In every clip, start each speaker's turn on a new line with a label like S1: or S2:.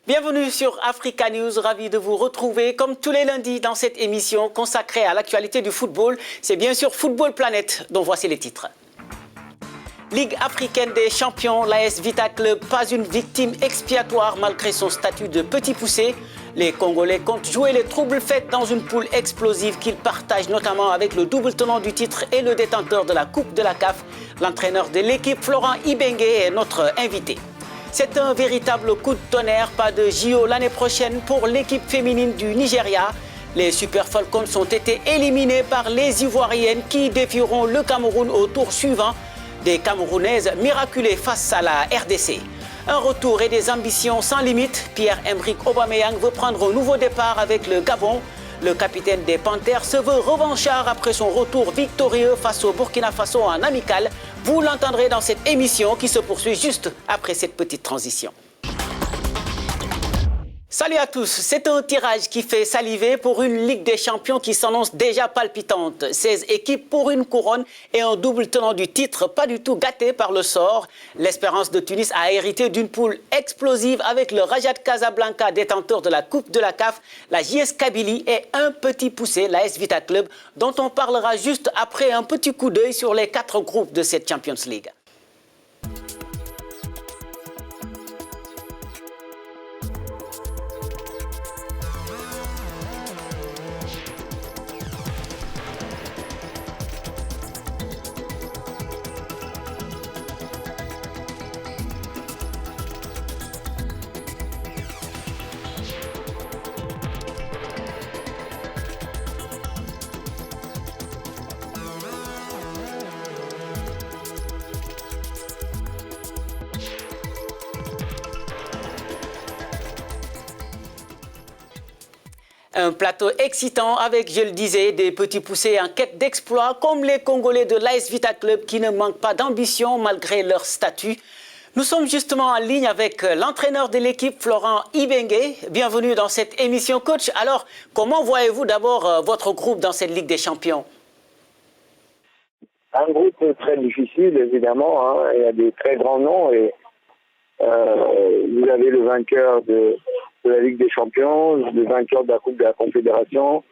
S1: Bienvenue sur Africa News, ravi de vous retrouver comme tous les lundis dans cette émission consacrée à l'actualité du football. C'est bien sûr Football Planet dont voici les titres. Ligue africaine des champions, l'AS Vita Club, pas une victime expiatoire malgré son statut de petit poussé. Les Congolais comptent jouer les troubles faits dans une poule explosive qu'ils partagent notamment avec le double tenant du titre et le détenteur de la Coupe de la CAF. L'entraîneur de l'équipe, Florent Ibenge, est notre invité. C'est un véritable coup de tonnerre, pas de JO l'année prochaine pour l'équipe féminine du Nigeria. Les Super Falcons ont été éliminés par les Ivoiriennes qui défieront le Cameroun au tour suivant. Des Camerounaises miraculées face à la RDC. Un retour et des ambitions sans limite. Pierre-Emerick Aubameyang veut prendre un nouveau départ avec le Gabon. Le capitaine des Panthères se veut revanchard après son retour victorieux face au Burkina Faso en amical. Vous l'entendrez dans cette émission qui se poursuit juste après cette petite transition. Salut à tous, c'est un tirage qui fait saliver pour une Ligue des Champions qui s'annonce déjà palpitante. 16 équipes pour une couronne et un double tenant du titre, pas du tout gâté par le sort. L'Espérance de Tunis a hérité d'une poule explosive avec le Raja de Casablanca, détenteur de la Coupe de la CAF, la JS Kabylie et un petit poussé, l'AS Vita Club, dont on parlera juste après un petit coup d'œil sur les 4 groupes de cette Champions League. Un plateau excitant avec, je le disais, des petits poussés en quête d'exploit comme les Congolais de l'AS Vita Club qui ne manquent pas d'ambition malgré leur statut. Nous sommes justement en ligne avec l'entraîneur de l'équipe, Florent Ibenge. Bienvenue dans cette émission, coach. Alors, comment voyez-vous d'abord votre groupe dans cette Ligue des Champions?
S2: Un groupe très difficile, évidemment. Il y a des très grands noms et vous avez le vainqueur de la Ligue des Champions, le vainqueur de la Coupe de la Confédération,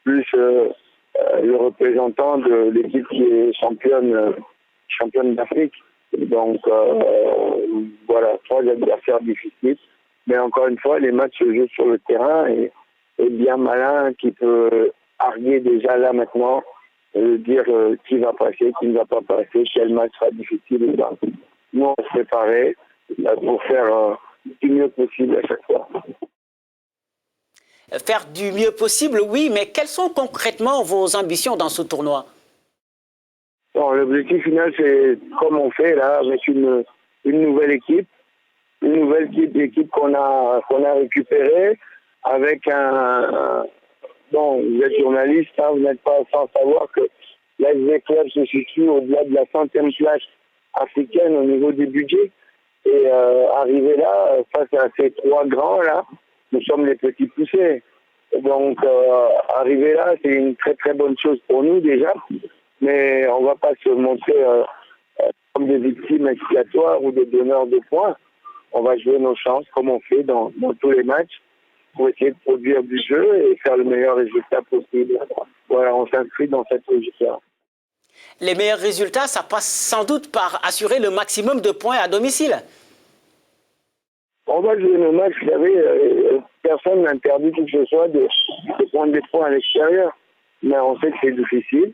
S2: plus le représentant de l'équipe qui est championne d'Afrique. Donc voilà, 3 adversaires difficiles. Mais encore une fois, les matchs se jouent sur le terrain et bien malin qui peut arguer déjà là maintenant, dire qui va passer, qui ne va pas passer, quel match sera difficile ou pas. Nous, on se préparait pour faire du mieux possible à chaque fois.
S1: Faire du mieux possible, oui, mais quelles sont concrètement vos ambitions dans ce tournoi?
S2: Bon, l'objectif final, c'est comme on fait là, avec une nouvelle équipe, équipe qu'on a récupérée, avec bon, vous êtes journaliste, hein, vous n'êtes pas sans savoir que l'AS Club se situe au-delà de la 100e place africaine au niveau du budget. Et arriver là, face à ces 3 grands là, nous sommes les petits poussés. Donc arriver là, c'est une très très bonne chose pour nous déjà. Mais on ne va pas se montrer comme des victimes expiatoires ou des donneurs de points. On va jouer nos chances comme on fait dans tous les matchs pour essayer de produire du jeu et faire le meilleur résultat possible. Voilà, on s'inscrit dans cette logique-là.
S1: Les meilleurs résultats, ça passe sans doute par assurer le maximum de points à domicile.
S2: On va jouer nos matchs, vous savez, personne n'interdit qui que ce soit de prendre des points à l'extérieur. Mais on sait que c'est difficile.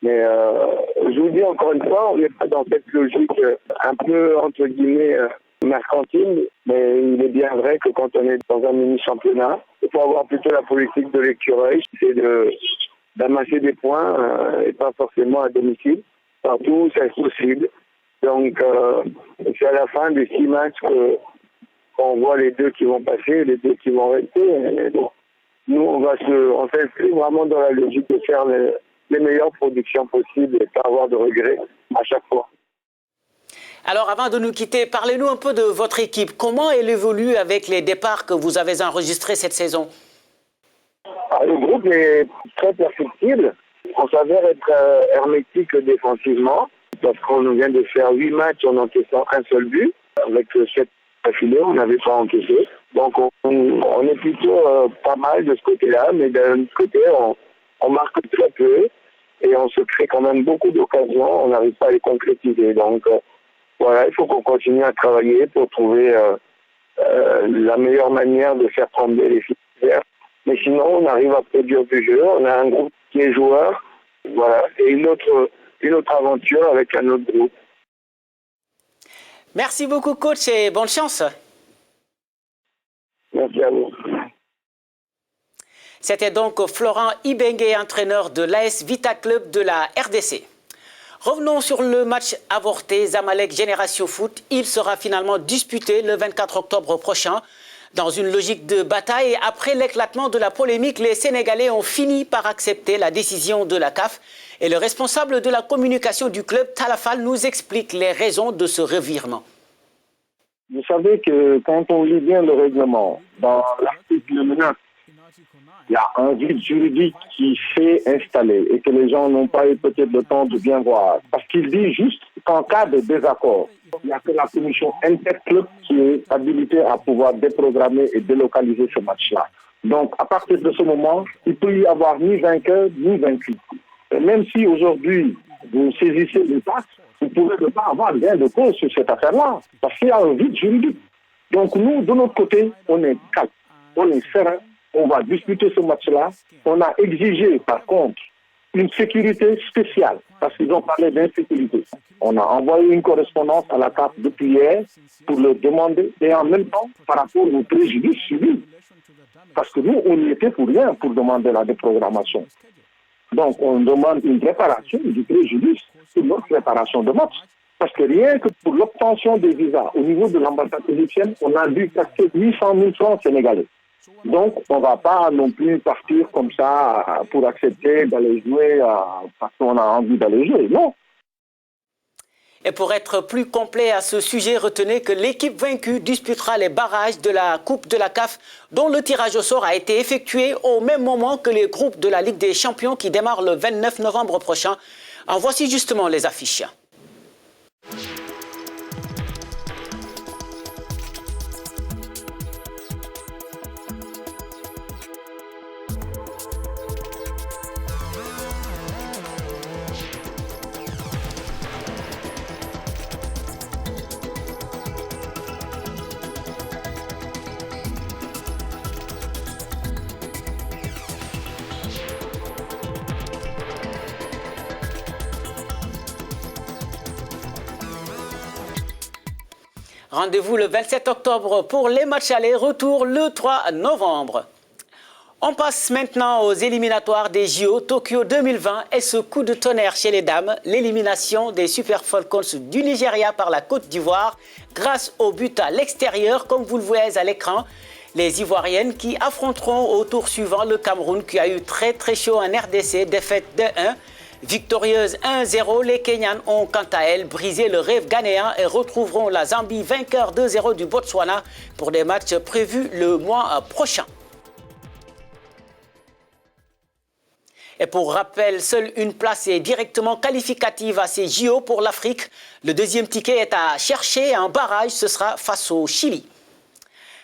S2: Mais je vous dis encore une fois, on n'est pas dans cette logique un peu, entre guillemets, mercantile. Mais il est bien vrai que quand on est dans un mini-championnat, il faut avoir plutôt la politique de l'écureuil, c'est d'amasser des points et pas forcément à domicile. Partout, c'est possible. Donc, c'est à la fin des 6 matchs qu'on voit les 2 qui vont passer, les 2 qui vont rester. Et bon, nous, on s'inscrit vraiment dans la logique de faire les meilleures productions possibles et pas avoir de regrets à chaque fois.
S1: Alors, avant de nous quitter, parlez-nous un peu de votre équipe. Comment elle évolue avec les départs que vous avez enregistrés cette saison?
S2: Le groupe est très perfectible. On s'avère être hermétique défensivement parce qu'on vient de faire 8 matchs en encaissant un seul but. Avec 7 affilés, on n'avait pas encaissé. Donc on est plutôt pas mal de ce côté-là, mais d'un autre côté, on marque très peu et on se crée quand même beaucoup d'occasions, on n'arrive pas à les concrétiser. Donc voilà, il faut qu'on continue à travailler pour trouver la meilleure manière de faire trembler les filières. Mais sinon, on arrive à produire du jeu, on a un groupe qui est joueur, voilà, et une autre aventure avec un autre groupe.
S1: Merci beaucoup, coach, et bonne chance.
S2: Merci à vous.
S1: C'était donc Florent Ibenge, entraîneur de l'AS Vita Club de la RDC. Revenons sur le match avorté Zamalek Génération Foot. Il sera finalement disputé le 24 octobre prochain. Dans une logique de bataille, après l'éclatement de la polémique, les Sénégalais ont fini par accepter la décision de la CAF. Et le responsable de la communication du club, Talafal, nous explique les raisons de ce revirement.
S3: Vous savez que quand on lit bien le règlement, dans l'article 9, il y a un vide juridique qui s'est installé et que les gens n'ont pas eu peut-être le temps de bien voir. Parce qu'il dit juste qu'en cas de désaccord, il n'y a que la commission interclub qui est habilitée à pouvoir déprogrammer et délocaliser ce match-là. Donc, à partir de ce moment, il peut y avoir ni vainqueur ni vaincu. Et même si aujourd'hui, vous saisissez les taxes, vous ne pouvez pas avoir gain de cause sur cette affaire-là, parce qu'il y a un vide juridique. Donc nous, de notre côté, on est calme, on est serein, on va discuter ce match-là. On a exigé, par contre, une sécurité spéciale, parce qu'ils ont parlé d'insécurité. On a envoyé une correspondance à la CAF depuis hier pour leur demander, et en même temps, par rapport au préjudice subi. Parce que nous, on n'y était pour rien pour demander la déprogrammation. Donc, on demande une réparation du préjudice sur notre préparation de match. Parce que rien que pour l'obtention des visas au niveau de l'ambassade égyptienne, on a dû taxer 800 000 francs sénégalais. Donc, on ne va pas non plus partir comme ça pour accepter d'aller jouer parce qu'on a envie d'aller jouer. Non.
S1: Et pour être plus complet à ce sujet, retenez que l'équipe vaincue disputera les barrages de la Coupe de la CAF, dont le tirage au sort a été effectué au même moment que les groupes de la Ligue des Champions qui démarrent le 29 novembre prochain. En voici justement les affiches. Rendez-vous le 27 octobre pour les matchs aller-retour le 3 novembre. On passe maintenant aux éliminatoires des JO Tokyo 2020 et ce coup de tonnerre chez les dames, l'élimination des Super Falcons du Nigeria par la Côte d'Ivoire grâce au but à l'extérieur comme vous le voyez à l'écran. Les Ivoiriennes qui affronteront au tour suivant le Cameroun qui a eu très chaud en RDC, défaite de 1. Victorieuse 1-0, les Kenyanes ont quant à elles brisé le rêve ghanéen et retrouveront la Zambie vainqueur 2-0 du Botswana pour des matchs prévus le mois prochain. Et pour rappel, seule une place est directement qualificative à ces JO pour l'Afrique. Le deuxième ticket est à chercher en barrage, ce sera face au Chili.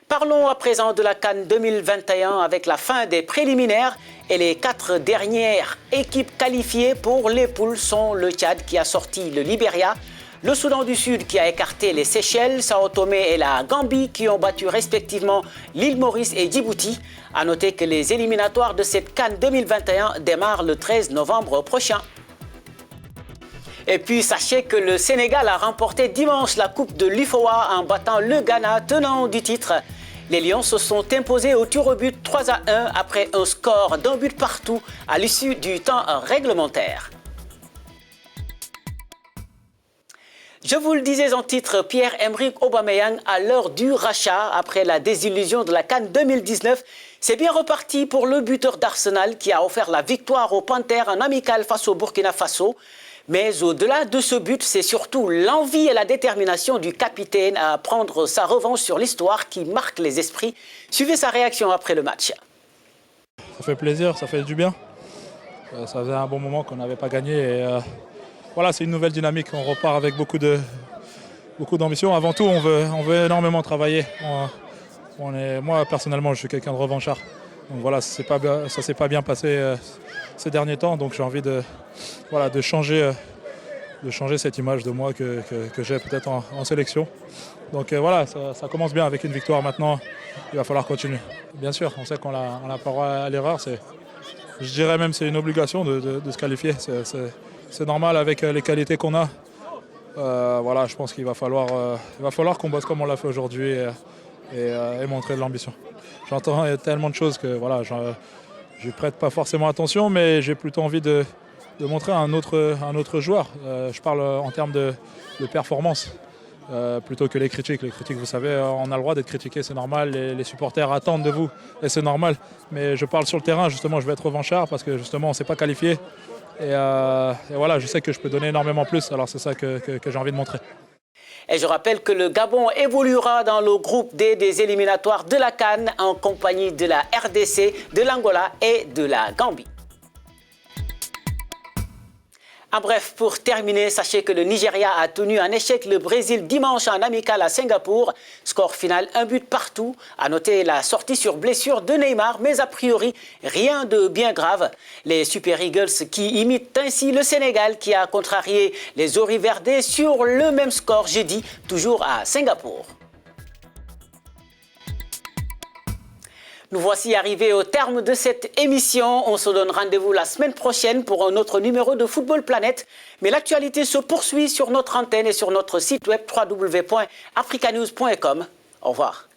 S1: Parlons à présent de la CAN 2021 avec la fin des préliminaires et les 4 dernières équipes qualifiées pour les poules sont le Tchad qui a sorti le Libéria, le Soudan du Sud qui a écarté les Seychelles, Sao Tomé et la Gambie qui ont battu respectivement l'île Maurice et Djibouti. A noter que les éliminatoires de cette CAN 2021 démarrent le 13 novembre prochain. Et puis sachez que le Sénégal a remporté dimanche la Coupe de l'UFOA en battant le Ghana, tenant du titre. Les Lions se sont imposés au tir au but 3-1 après un score d'un but partout à l'issue du temps réglementaire. Je vous le disais en titre, Pierre-Emerick Aubameyang à l'heure du rachat après la désillusion de la CAN 2019. C'est bien reparti pour le buteur d'Arsenal qui a offert la victoire aux Panthères en amical face au Burkina Faso. Mais au-delà de ce but, c'est surtout l'envie et la détermination du capitaine à prendre sa revanche sur l'histoire qui marque les esprits. Suivez sa réaction après le match.
S4: Ça fait plaisir, ça fait du bien. Ça faisait un bon moment qu'on n'avait pas gagné. Et, voilà, c'est une nouvelle dynamique. On repart avec beaucoup d'ambition. Avant tout, on veut énormément travailler. Moi, personnellement, je suis quelqu'un de revanchard. Donc voilà, ça ne s'est pas bien passé ces derniers temps. Donc j'ai envie de changer cette image de moi que j'ai peut-être en sélection. Donc voilà, ça commence bien avec une victoire maintenant. Il va falloir continuer. Bien sûr, on sait qu'on n'a pas le droit à l'erreur. Je dirais même que c'est une obligation de se qualifier. C'est normal avec les qualités qu'on a. Voilà, je pense qu'il va falloir qu'on bosse comme on l'a fait aujourd'hui et montrer de l'ambition. J'entends tellement de choses que voilà, je ne prête pas forcément attention, mais j'ai plutôt envie de montrer un autre joueur. Je parle en termes de performance. Plutôt que les critiques. Les critiques, vous savez, on a le droit d'être critiqué, c'est normal. Les supporters attendent de vous et c'est normal. Mais je parle sur le terrain, justement, je vais être revanchard parce que justement, on ne s'est pas qualifié. Et voilà, je sais que je peux donner énormément plus. Alors c'est ça que j'ai envie de montrer.
S1: Et je rappelle que le Gabon évoluera dans le groupe D des éliminatoires de la CAN en compagnie de la RDC, de l'Angola et de la Gambie. En bref, pour terminer, sachez que le Nigeria a tenu en échec le Brésil dimanche en amical à Singapour. Score final, 1 but partout. À noter la sortie sur blessure de Neymar, mais a priori, rien de bien grave. Les Super Eagles qui imitent ainsi le Sénégal qui a contrarié les Oriverdés sur le même score jeudi, toujours à Singapour. Nous voici arrivés au terme de cette émission. On se donne rendez-vous la semaine prochaine pour un autre numéro de Football Planète. Mais l'actualité se poursuit sur notre antenne et sur notre site web www.africanews.com. Au revoir.